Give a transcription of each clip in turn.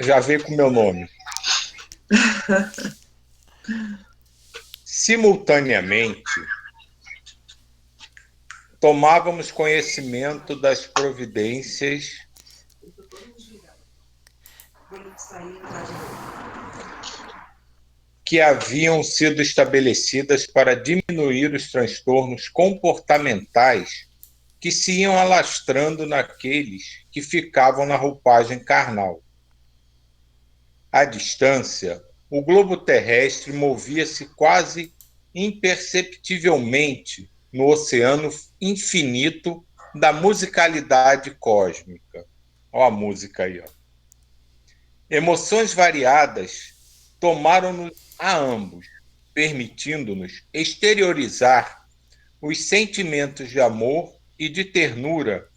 Já veio com o meu nome. Simultaneamente, tomávamos conhecimento das providências que haviam sido estabelecidas para diminuir os transtornos comportamentais que se iam alastrando naqueles que ficavam na roupagem carnal. À distância, o globo terrestre movia-se quase imperceptivelmente no oceano infinito da musicalidade cósmica. Olha a música aí, ó. Emoções variadas tomaram-nos a ambos, permitindo-nos exteriorizar os sentimentos de amor e de ternura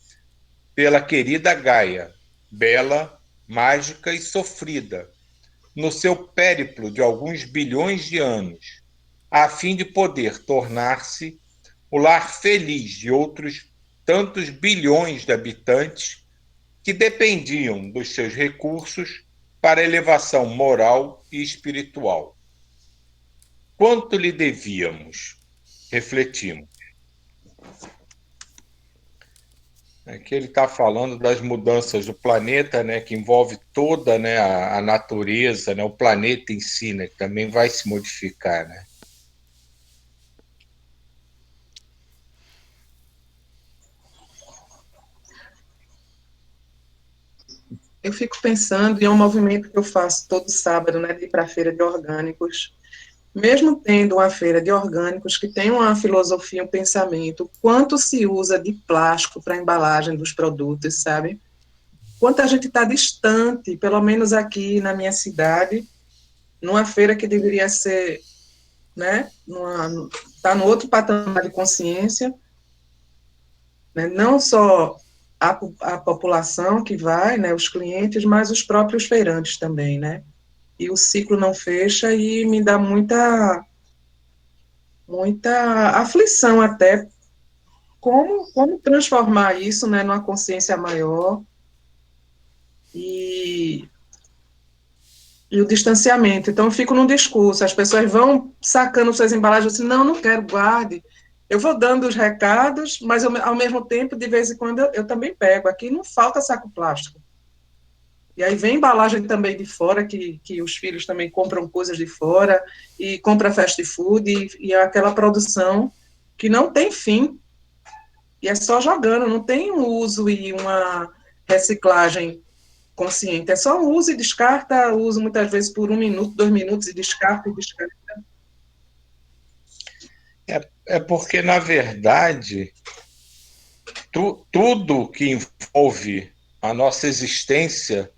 pela querida Gaia, bela, mágica e sofrida, no seu périplo de alguns bilhões de anos, a fim de poder tornar-se o lar feliz de outros tantos bilhões de habitantes que dependiam dos seus recursos para elevação moral e espiritual. Quanto lhe devíamos? Refletimos. Aqui ele está falando das mudanças do planeta, né, que envolve toda, né, a natureza, né, o planeta em si, né, que também vai se modificar, né? Eu fico pensando em um movimento que eu faço todo sábado, né, de ir para a feira de orgânicos. Mesmo tendo uma feira de orgânicos que tem uma filosofia, um pensamento, quanto se usa de plástico para a embalagem dos produtos, sabe? Quanto a gente está distante, pelo menos aqui na minha cidade, numa feira que deveria ser, né, tá no outro patamar de consciência, né, não só a população que vai, né, os clientes, mas os próprios feirantes também, né? E o ciclo não fecha e me dá muita aflição até como transformar isso, né, numa consciência maior e, e o distanciamento. Então, eu fico num discurso, as pessoas vão sacando suas embalagens assim, não, não quero, guarde. Eu vou dando os recados, mas eu, ao mesmo tempo, de vez em quando, eu também pego. Aqui não falta saco plástico. E aí vem embalagem também de fora, que os filhos também compram coisas de fora, e compra fast food, e é aquela produção que não tem fim, e é só jogando, não tem um uso e uma reciclagem consciente, é só uso e descarta, uso muitas vezes por 1 minuto, 2 minutos, e descarta e descarta. É porque, na verdade, tudo que envolve a nossa existência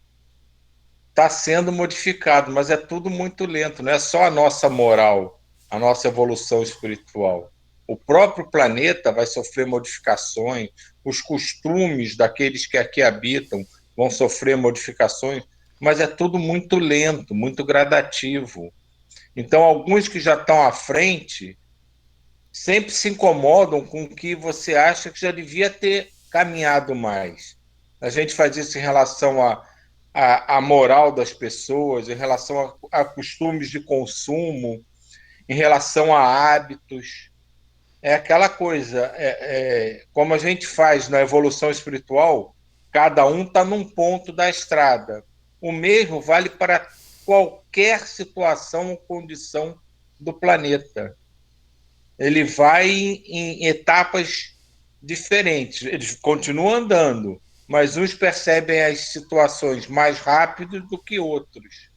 está sendo modificado, mas é tudo muito lento, não é só a nossa moral, a nossa evolução espiritual. O próprio planeta vai sofrer modificações, os costumes daqueles que aqui habitam vão sofrer modificações, mas é tudo muito lento, muito gradativo. Então, alguns que já estão à frente sempre se incomodam com o que você acha que já devia ter caminhado mais. A gente faz isso em relação à moral das pessoas, em relação a costumes de consumo, em relação a hábitos. É aquela coisa, como a gente faz na evolução espiritual, cada um está num ponto da estrada. O mesmo vale para qualquer situação ou condição do planeta. Ele vai em etapas diferentes. Eles continuam andando, mas uns percebem as situações mais rápido do que outros.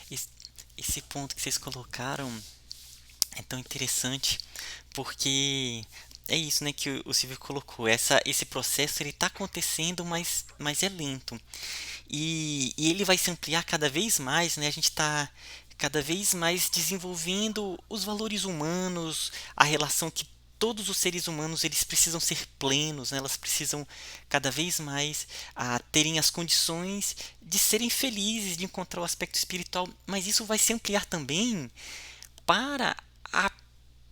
Esse, esse ponto que vocês colocaram é tão interessante porque é isso, né, que o Silvio colocou. Esse processo ele está acontecendo, mas é lento. E ele vai se ampliar cada vez mais, né? A gente está cada vez mais desenvolvendo os valores humanos, a relação que todos os seres humanos eles precisam ser plenos, né? Elas precisam cada vez mais terem as condições de serem felizes, de encontrar o aspecto espiritual, mas isso vai se ampliar também para a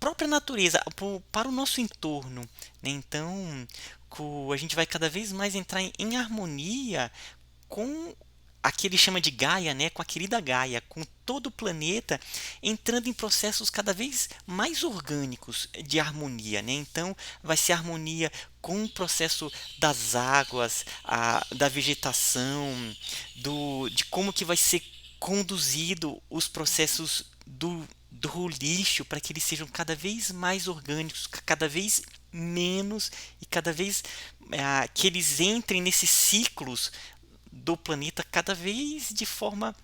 própria natureza, para o nosso entorno, né? Então, a gente vai cada vez mais entrar em harmonia com a que ele chama de Gaia, né, com a querida Gaia, com todo o planeta entrando em processos cada vez mais orgânicos de harmonia, né? Então vai ser harmonia com o processo das águas, da vegetação, de como que vai ser conduzido os processos do lixo para que eles sejam cada vez mais orgânicos, cada vez menos e cada vez que eles entrem nesses ciclos do planeta cada vez de forma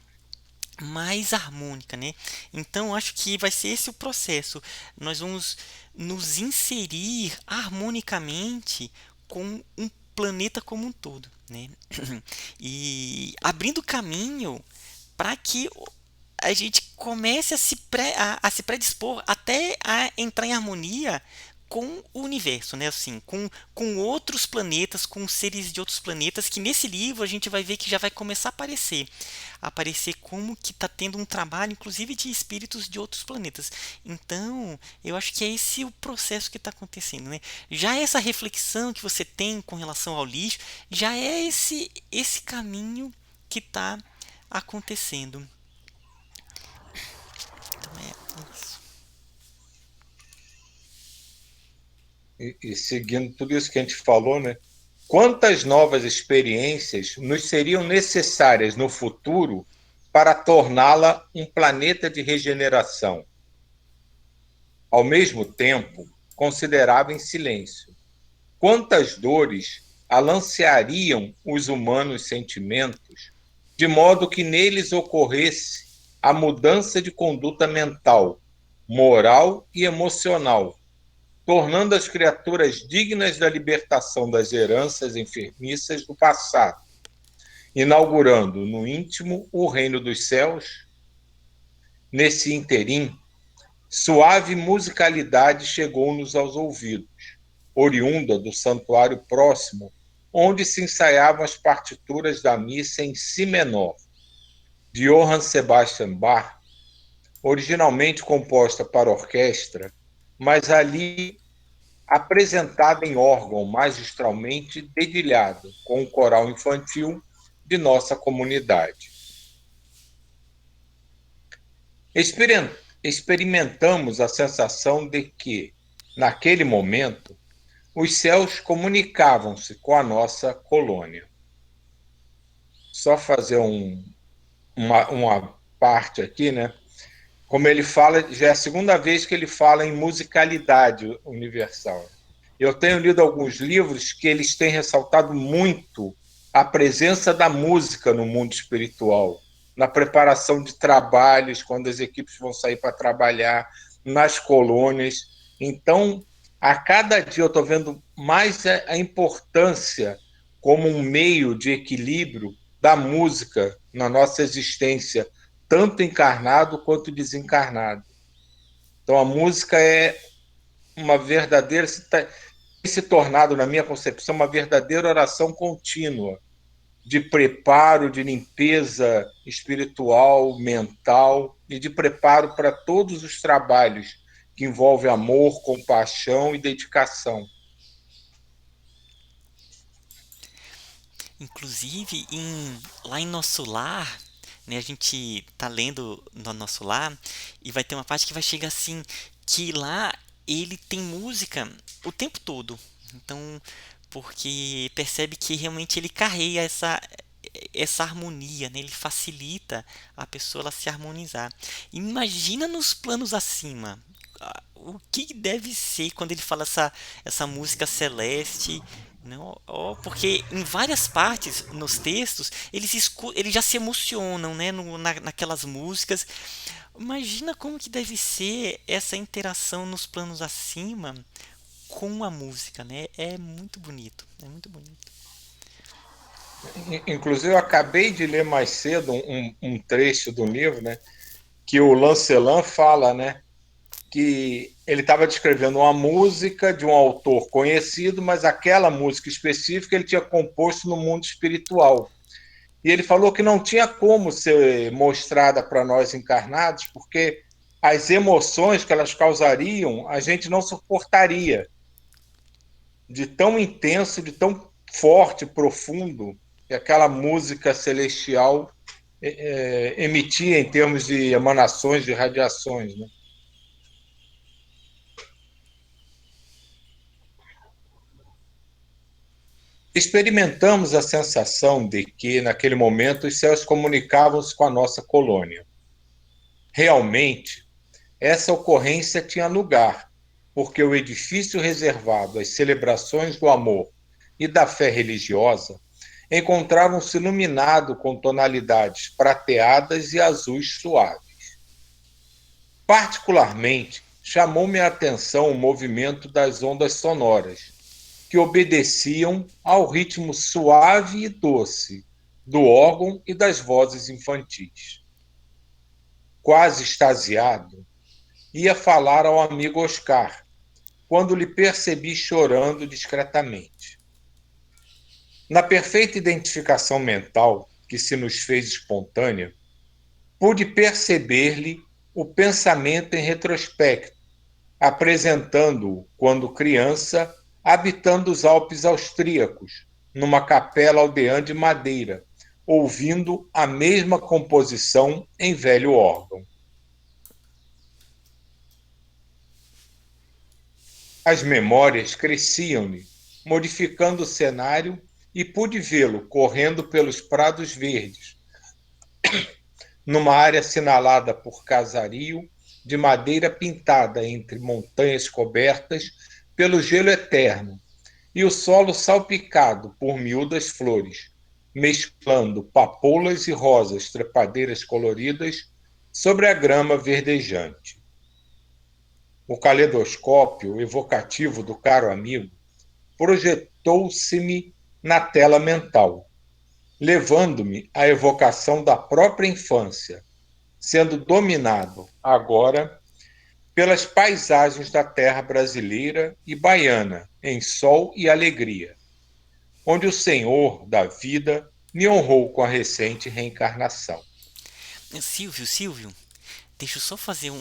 mais harmônica, né? Então acho que vai ser esse o processo. Nós vamos nos inserir harmonicamente com um planeta como um todo, né? E abrindo caminho para que a gente comece a se predispor até a entrar em harmonia com o universo, né? Assim, com outros planetas, com seres de outros planetas, que nesse livro a gente vai ver que já vai começar a aparecer como que está tendo um trabalho, inclusive de espíritos de outros planetas. Então, eu acho que é esse o processo que está acontecendo, né? Já essa reflexão que você tem com relação ao lixo, já é esse caminho que está acontecendo. Então é isso. E seguindo tudo isso que a gente falou, né? Quantas novas experiências nos seriam necessárias no futuro para torná-la um planeta de regeneração? Ao mesmo tempo, considerava em silêncio. Quantas dores alanceariam os humanos sentimentos, de modo que neles ocorresse a mudança de conduta mental, moral e emocional, tornando as criaturas dignas da libertação das heranças enfermiças do passado, inaugurando no íntimo o reino dos céus. Nesse interim, suave musicalidade chegou-nos aos ouvidos, oriunda do santuário próximo, onde se ensaiavam as partituras da missa em si menor, de Johann Sebastian Bach, originalmente composta para orquestra, mas ali apresentada em órgão magistralmente dedilhado, com o coral infantil de nossa comunidade. Experimentamos a sensação de que, naquele momento, os céus comunicavam-se com a nossa colônia. Só fazer uma parte aqui, né? Como ele fala, já é a segunda vez que ele fala em musicalidade universal. Eu tenho lido alguns livros que eles têm ressaltado muito a presença da música no mundo espiritual, na preparação de trabalhos, quando as equipes vão sair para trabalhar, nas colônias. Então, a cada dia eu estou vendo mais a importância como um meio de equilíbrio da música na nossa existência, tanto encarnado quanto desencarnado. Então, a música é uma verdadeira, se tornado, na minha concepção, uma verdadeira oração contínua, de preparo, de limpeza espiritual, mental e de preparo para todos os trabalhos que envolvem amor, compaixão e dedicação. Inclusive, lá em Nosso Lar, né, a gente tá lendo no Nosso Lar e vai ter uma parte que vai chegar assim, que lá ele tem música o tempo todo. Então, porque percebe que realmente ele carrega essa harmonia, né? Ele facilita a pessoa ela se harmonizar. Imagina nos planos acima. O que deve ser quando ele fala essa música celeste, não, porque em várias partes nos textos eles já se emocionam, né, naquelas músicas. Imagina como que deve ser essa interação nos planos acima com a música, né? É muito bonito, é muito bonito. Inclusive, eu acabei de ler mais cedo um trecho do livro, né, que o Lancelin fala, né, que ele estava descrevendo uma música de um autor conhecido, mas aquela música específica ele tinha composto no mundo espiritual. E ele falou que não tinha como ser mostrada para nós encarnados, porque as emoções que elas causariam, a gente não suportaria. De tão intenso, de tão forte, profundo. que aquela música celestial emitia em termos de emanações, de radiações, né? Experimentamos a sensação de que, naquele momento, os céus comunicavam-se com a nossa colônia. Realmente, essa ocorrência tinha lugar, porque o edifício reservado às celebrações do amor e da fé religiosa encontravam-se iluminado com tonalidades prateadas e azuis suaves. Particularmente, chamou-me a atenção o movimento das ondas sonoras, que obedeciam ao ritmo suave e doce do órgão e das vozes infantis. Quase extasiado, ia falar ao amigo Oscar, quando lhe percebi chorando discretamente. Na perfeita identificação mental que se nos fez espontânea, pude perceber-lhe o pensamento em retrospecto, apresentando-o, quando criança, habitando os Alpes austríacos, numa capela aldeã de madeira, ouvindo a mesma composição em velho órgão. As memórias cresciam-lhe, modificando o cenário, e pude vê-lo correndo pelos prados verdes, numa área assinalada por casario de madeira pintada entre montanhas cobertas pelo gelo eterno, e o solo salpicado por miúdas flores, mesclando papoulas e rosas trepadeiras coloridas sobre a grama verdejante. O caleidoscópio evocativo do caro amigo projetou-se-me na tela mental, levando-me à evocação da própria infância, sendo dominado agora pelas paisagens da terra brasileira e baiana, em sol e alegria, onde o Senhor da vida me honrou com a recente reencarnação. Silvio, deixa eu só fazer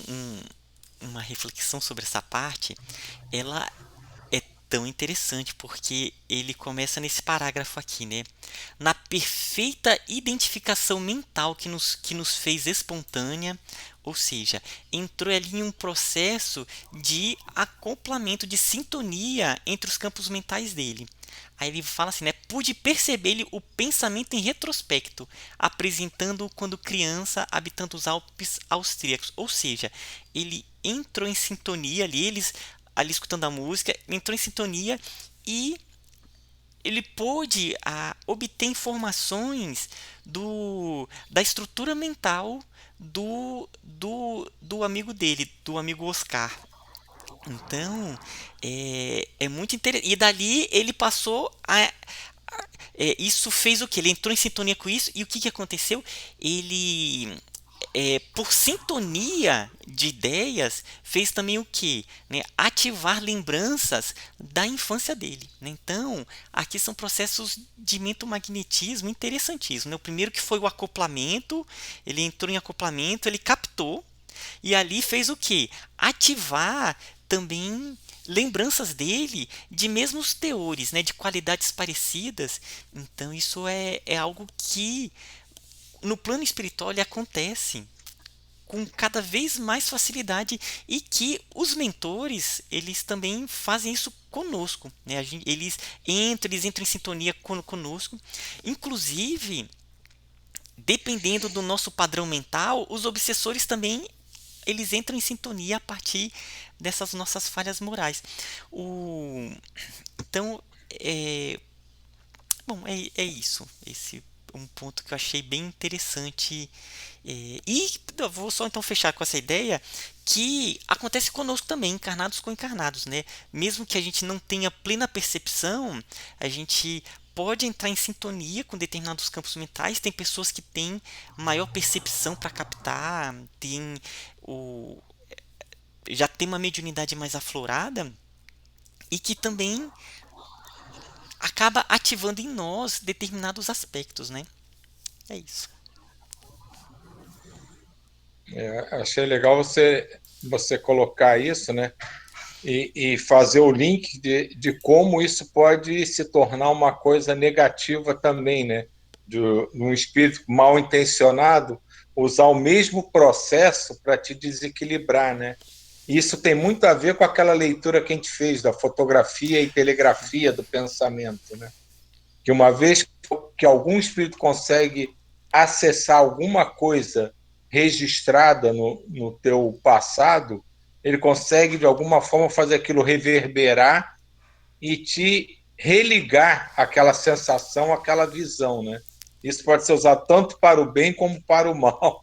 uma reflexão sobre essa parte. Ela é tão interessante porque ele começa nesse parágrafo aqui, né? Na perfeita identificação mental que nos fez espontânea, ou seja, entrou ali em um processo de acoplamento, de sintonia entre os campos mentais dele. Aí ele fala assim, né? Pude perceber-lhe o pensamento em retrospecto, apresentando-o quando criança, habitando os Alpes austríacos. Ou seja, ele entrou em sintonia ali, eles ali escutando a música, entrou em sintonia e ele pôde obter informações da estrutura mental do amigo dele, do amigo Oscar. Então, é muito interessante. E dali ele passou isso fez o que? Ele entrou em sintonia com isso, e o que aconteceu? Ele, por sintonia de ideias, fez também o que? Né? Ativar lembranças da infância dele. Né? Então, aqui são processos de mentomagnetismo interessantíssimos. Né? O primeiro que foi o acoplamento, ele entrou em acoplamento, ele captou, e ali fez o que? Ativar também lembranças dele de mesmos teores, né, de qualidades parecidas. Então isso é algo que no plano espiritual ele acontece com cada vez mais facilidade, e que os mentores eles também fazem isso conosco, né? Eles entram em sintonia conosco, inclusive dependendo do nosso padrão mental, os obsessores também eles entram em sintonia a partir dessas nossas falhas morais. Então, bom, é isso. Esse é um ponto que eu achei bem interessante. E eu vou só então fechar com essa ideia que acontece conosco também, encarnados com encarnados, né? Mesmo que a gente não tenha plena percepção, a gente pode entrar em sintonia com determinados campos mentais. Tem pessoas que têm maior percepção para captar, o, já tem uma mediunidade mais aflorada, e que também acaba ativando em nós determinados aspectos, né? É isso. Achei legal você colocar isso, né? E fazer o link de como isso pode se tornar uma coisa negativa também, né? de um espírito mal intencionado usar o mesmo processo para te desequilibrar, né? Isso tem muito a ver com aquela leitura que a gente fez da fotografia e telegrafia do pensamento, né? Que uma vez que algum espírito consegue acessar alguma coisa registrada no teu passado, ele consegue de alguma forma fazer aquilo reverberar e te religar aquela sensação, aquela visão, né? Isso pode ser usado tanto para o bem como para o mal.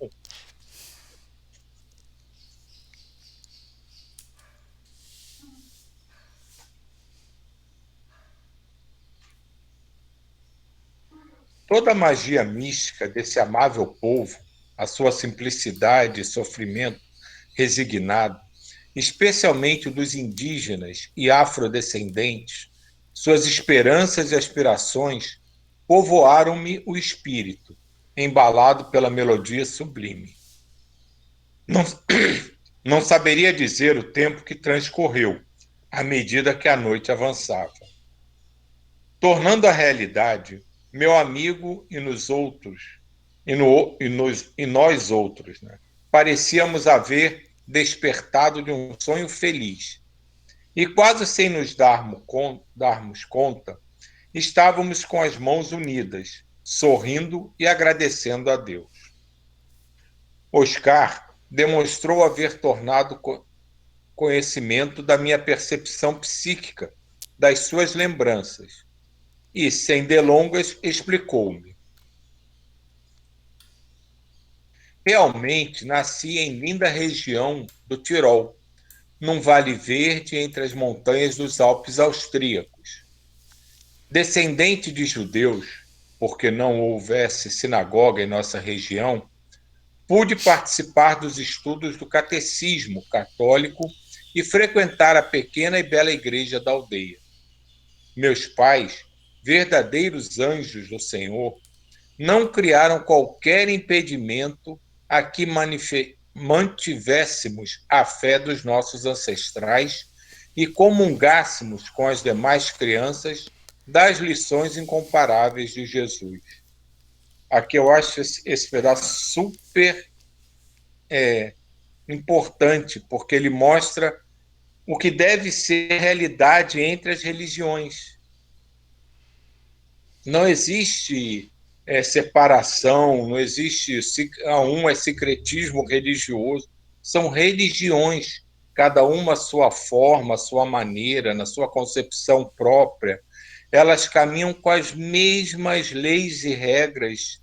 Toda a magia mística desse amável povo, a sua simplicidade e sofrimento resignado, especialmente o dos indígenas e afrodescendentes, suas esperanças e aspirações povoaram-me o espírito, embalado pela melodia sublime. Não, não saberia dizer o tempo que transcorreu, à medida que a noite avançava. Tornando a realidade, meu amigo e nos outros, e nós outros, né, parecíamos haver despertado de um sonho feliz. E quase sem nos darmos conta, estávamos com as mãos unidas, sorrindo e agradecendo a Deus. Oscar demonstrou haver tornado conhecimento da minha percepção psíquica, das suas lembranças, e, sem delongas, explicou-me. Realmente nasci em linda região do Tirol, num vale verde entre as montanhas dos Alpes austríacos. Descendente de judeus, porque não houvesse sinagoga em nossa região, pude participar dos estudos do catecismo católico e frequentar a pequena e bela igreja da aldeia. Meus pais, verdadeiros anjos do Senhor, não criaram qualquer impedimento a que mantivéssemos a fé dos nossos ancestrais e comungássemos com as demais crianças das lições incomparáveis de Jesus. Aqui eu acho esse pedaço super importante, porque ele mostra o que deve ser a realidade entre as religiões. Não existe separação, não existe um é secretismo religioso, são religiões, cada uma a sua forma, a sua maneira, na sua concepção própria. Elas caminham com as mesmas leis e regras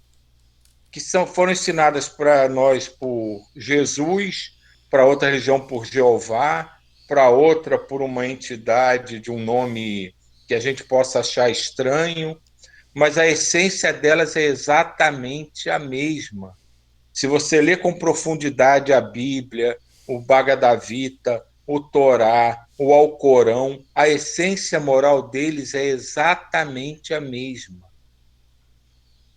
que foram ensinadas para nós por Jesus, para outra religião por Jeová, para outra por uma entidade de um nome que a gente possa achar estranho, mas a essência delas é exatamente a mesma. Se você ler com profundidade a Bíblia, o Bhagavad Gita, o Torá, o Alcorão, a essência moral deles é exatamente a mesma.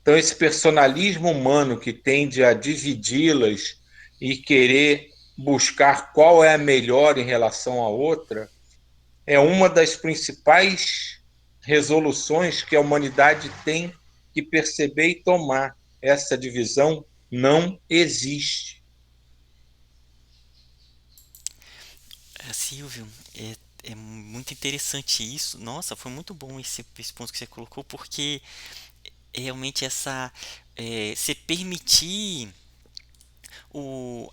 Então, esse personalismo humano que tende a dividi-las e querer buscar qual é a melhor em relação à outra, é uma das principais resoluções que a humanidade tem que perceber e tomar. Essa divisão não existe. Silvio, é muito interessante isso. Nossa, foi muito bom esse ponto que você colocou, porque realmente se permitir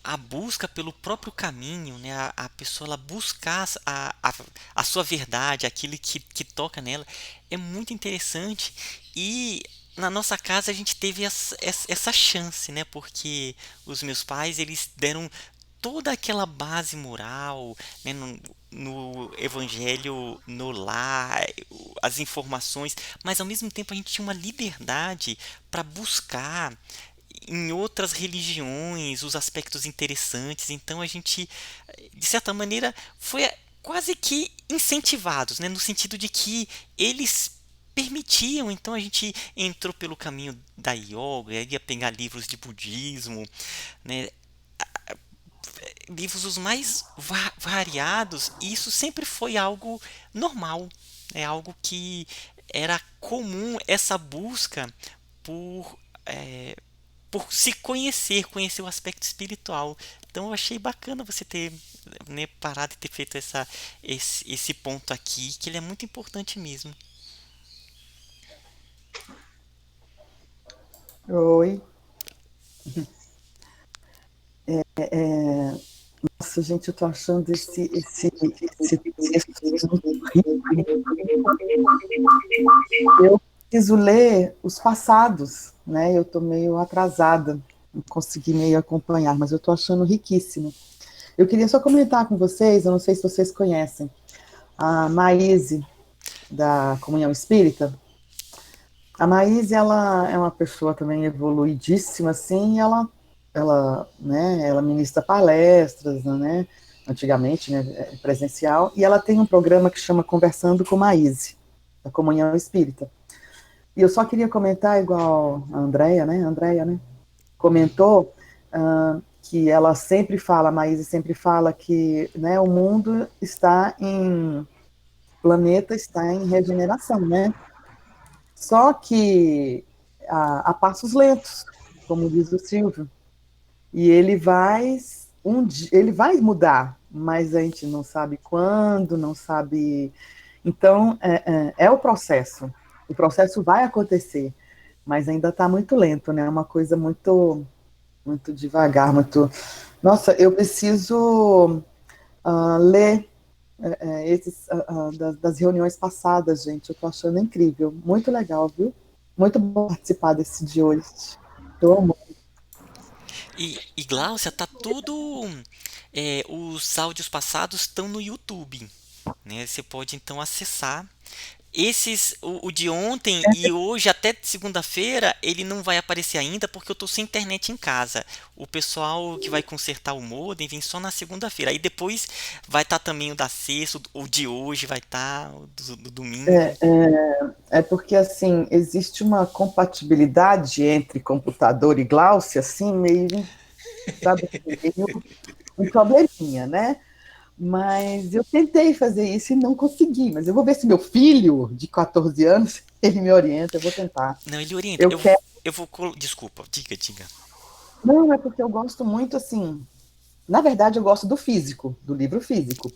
a busca pelo próprio caminho, né? A pessoa ela buscar a sua verdade, aquilo que toca nela, é muito interessante. E na nossa casa a gente teve essa chance, né? Porque os meus pais eles deram toda aquela base moral, né, no evangelho, no lar, as informações, mas ao mesmo tempo a gente tinha uma liberdade para buscar em outras religiões os aspectos interessantes. Então a gente, de certa maneira, foi quase que incentivados, né, no sentido de que eles permitiam. Então a gente entrou pelo caminho da yoga, ia pegar livros de budismo, né, livros os mais variados, e isso sempre foi algo normal, é algo que era comum essa busca por, é, por se conhecer, conhecer o aspecto espiritual. Então eu achei bacana você ter, né, parado e ter feito esse ponto aqui, que ele é muito importante mesmo. Oi. Nossa, gente, eu tô achando esse texto muito rico. Eu preciso ler os passados, né? Eu tô meio atrasada, não consegui meio acompanhar, mas eu tô achando riquíssimo. Eu queria só comentar com vocês, eu não sei se vocês conhecem, a Maíse, da Comunhão Espírita. A Maíse, ela é uma pessoa também evoluidíssima, assim, e ela ministra palestras, né, antigamente, né, presencial, e ela tem um programa que chama Conversando com Maíse, da Comunhão Espírita. E eu só queria comentar, igual a Andréia, né, comentou, que ela sempre fala, a Maíse sempre fala que, né, o mundo o planeta está em regeneração, né, só que a passos lentos, como diz o Silvio, e ele vai mudar, mas a gente não sabe quando, não sabe. Então é o processo. O processo vai acontecer, mas ainda está muito lento, né? É uma coisa muito muito devagar, muito. Nossa, eu preciso ler das reuniões passadas, gente. Eu estou achando incrível, muito legal, viu? Muito bom participar desse de hoje. Estou amando. E Gláucia, tá tudo. Os áudios passados estão no YouTube, né? Você pode então acessar. O de ontem e hoje até segunda-feira, ele não vai aparecer ainda porque eu tô sem internet em casa. O pessoal que vai consertar o modem vem só na segunda-feira. Aí depois vai estar também o da sexta, o de hoje vai estar, o do domingo. É porque, assim, existe uma compatibilidade entre computador e Gláucia, assim, meio, sabe, meio um probleminha, né? Mas eu tentei fazer isso e não consegui. Mas eu vou ver se meu filho, de 14 anos, ele me orienta, eu vou tentar. Não, ele orienta. Eu quero. Desculpa, diga. Não, é porque eu gosto muito, assim. Na verdade, eu gosto do físico, do livro físico.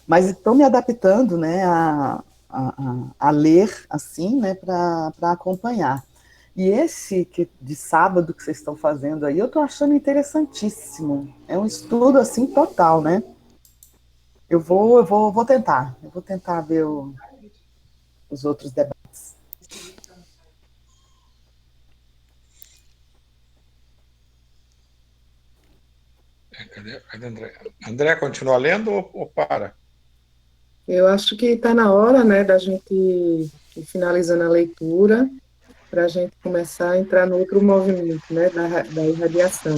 Mas estou me adaptando, né, a ler, assim, né, para acompanhar. E esse de sábado que vocês estão fazendo aí, eu estou achando interessantíssimo. É um estudo, assim, total, né? Vou tentar. Eu vou tentar ver os outros debates. Cadê André? André, continua lendo ou para? Eu acho que está na hora, né, da gente ir finalizando a leitura, para a gente começar a entrar no outro movimento, né, da irradiação.